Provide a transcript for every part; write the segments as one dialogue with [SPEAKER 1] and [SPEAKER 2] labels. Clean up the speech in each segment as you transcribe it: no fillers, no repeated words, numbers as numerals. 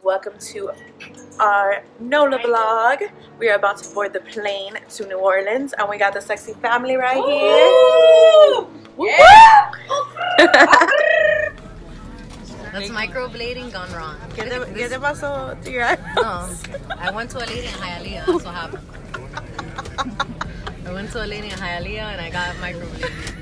[SPEAKER 1] welcome to our NOLA vlog. We are about to board the plane to New Orleans and we got the sexy family right here.
[SPEAKER 2] Yeah.
[SPEAKER 3] That's microblading gone wrong.
[SPEAKER 1] ¿Qué te pasó to your eyes?
[SPEAKER 3] No, I went to a lady in Hialeah. That's what happened. I went to a lady in Hialeah and I got microblading.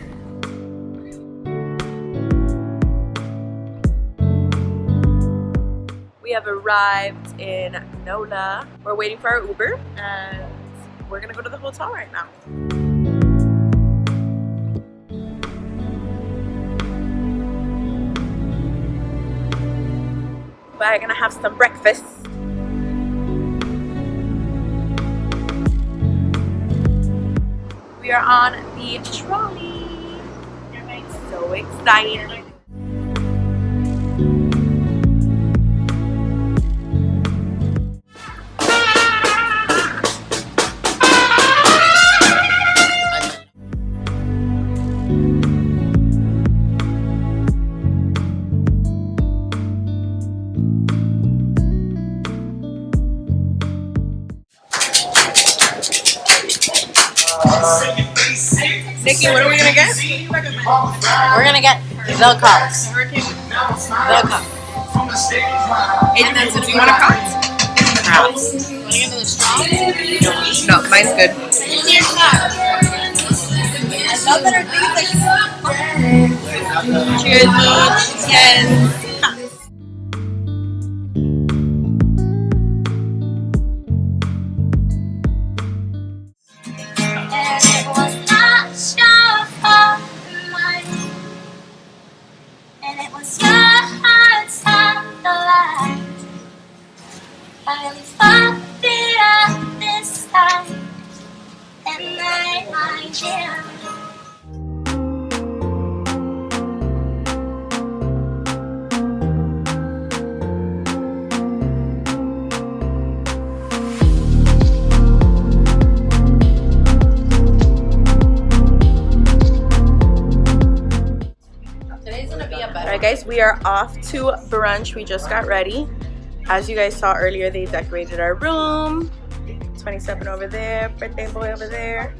[SPEAKER 1] We have arrived in NOLA. We're waiting for our Uber and we're gonna go to the hotel right now. We're gonna have some breakfast. We are on the trolley. I'm so excited. Nikki, what are we gonna get?
[SPEAKER 3] We're gonna get the cups. The cups.
[SPEAKER 1] And then, do you want a cup?
[SPEAKER 3] Crowds. Want to get the straws?
[SPEAKER 1] No, mine's good.
[SPEAKER 3] I love that our things like
[SPEAKER 1] Cheers, Mooch. Yes.
[SPEAKER 4] I really fucked it up this time, and I did.
[SPEAKER 3] Today's gonna be a better.
[SPEAKER 1] Alright guys, we are off to brunch. We just got ready. As you guys saw earlier, they decorated our room. 27 over there, birthday boy over there.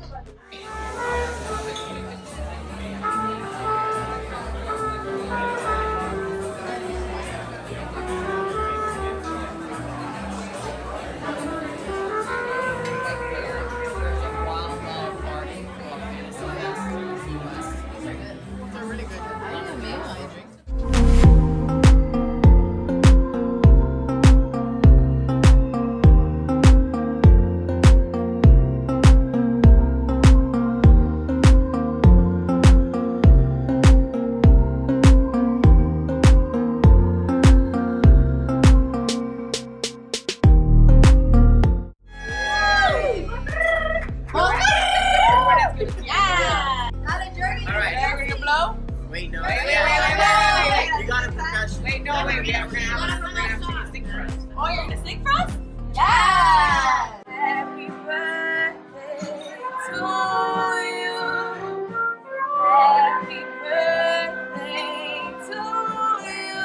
[SPEAKER 2] Wait, no. Wait. You gotta professional. Wait, no, wait. We have to sing for us.
[SPEAKER 1] Oh, you're gonna sing for us?
[SPEAKER 4] Yeah!
[SPEAKER 1] Happy birthday to you. Happy birthday to you.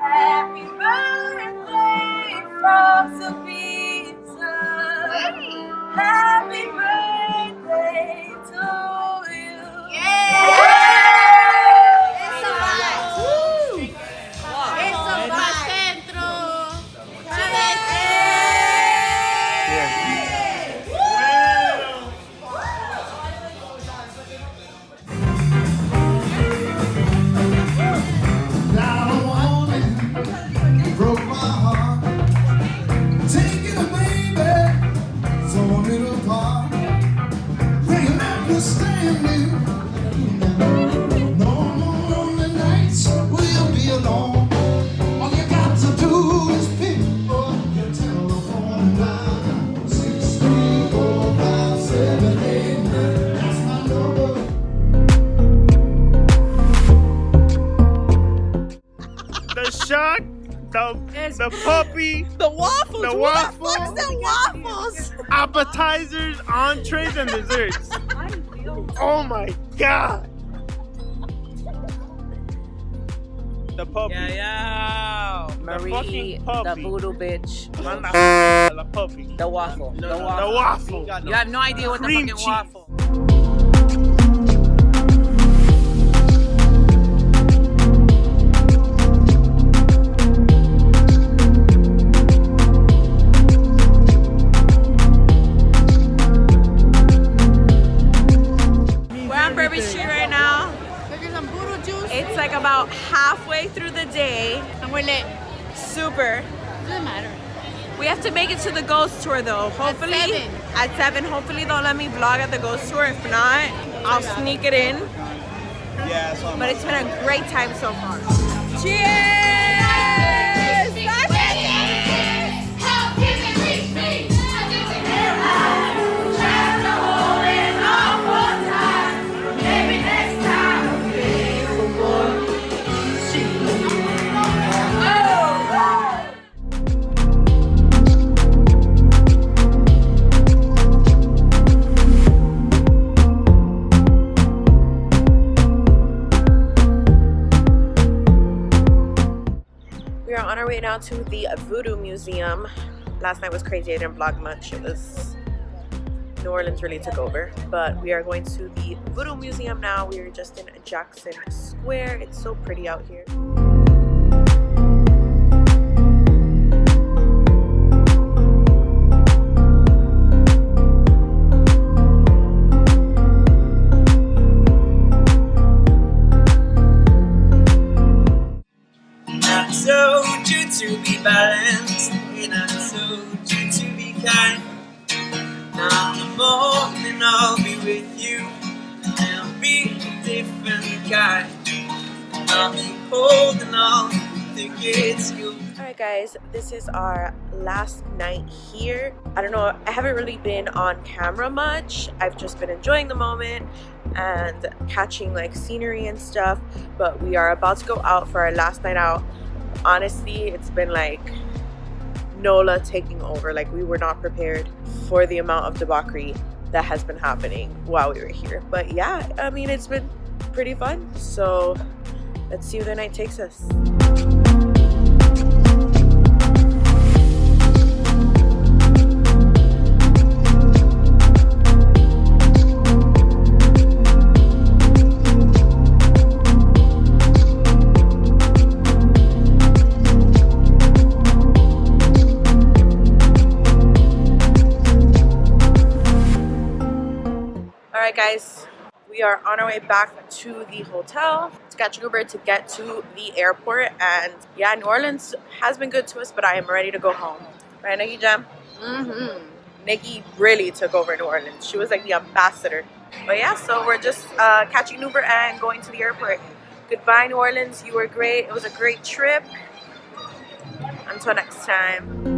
[SPEAKER 1] Happy birthday from Sabita. Happy birthday to you.
[SPEAKER 5] The puppy,
[SPEAKER 1] The waffles.
[SPEAKER 5] the
[SPEAKER 1] Who
[SPEAKER 5] waffle,
[SPEAKER 1] the fuck's the waffles?
[SPEAKER 5] appetizers, entrees, and desserts. Oh my god! The puppy.
[SPEAKER 2] Yeah. Marie,
[SPEAKER 5] fucking
[SPEAKER 2] the
[SPEAKER 5] puppy.
[SPEAKER 2] voodoo bitch,
[SPEAKER 5] La puppy.
[SPEAKER 2] the waffle. The
[SPEAKER 5] The
[SPEAKER 2] waffle.
[SPEAKER 5] waffle.
[SPEAKER 2] You have no idea what the
[SPEAKER 5] Cream
[SPEAKER 2] fucking
[SPEAKER 5] cheese.
[SPEAKER 2] waffle.
[SPEAKER 1] We're on Bourbon Street right now. It's like about halfway through the day.
[SPEAKER 3] And we're lit.
[SPEAKER 1] Super.
[SPEAKER 3] Doesn't matter.
[SPEAKER 1] We have to make it to the ghost tour though. Hopefully at 7. Hopefully they'll let me vlog at the ghost tour. If not, I'll sneak it in.
[SPEAKER 5] Yeah, that's
[SPEAKER 1] But it's been a great time so far. Cheers! We are on our way now to the Voodoo Museum. Last night was crazy. I didn't vlog much. It was New Orleans really took over. But we are going to the Voodoo Museum now. We are just in Jackson Square. It's so pretty out here.
[SPEAKER 6] I told you to be balanced, and I told you to be kind. Now in the morning I'll be with you, and I'll be a different kind. I'll be holding on, think it's you.
[SPEAKER 1] Alright guys, this is our last night here. I don't know, I haven't really been on camera much. I've just been enjoying the moment and catching like scenery and stuff. But we are about to go out for our last night out. Honestly, it's been like NOLA taking over. Like we were not prepared for the amount of debauchery that has been happening while we were here. But yeah, I mean, it's been pretty fun. So let's see where the night takes us. Alright guys, we are on our way back to the hotel to catch an Uber to get to the airport. And yeah, New Orleans has been good to us, but I am ready to go home. Right, Nikki Jam? Nikki really took over New Orleans. She was like the ambassador. But yeah, so we're just catching an Uber and going to the airport. Goodbye, New Orleans. You were great. It was a great trip. Until next time.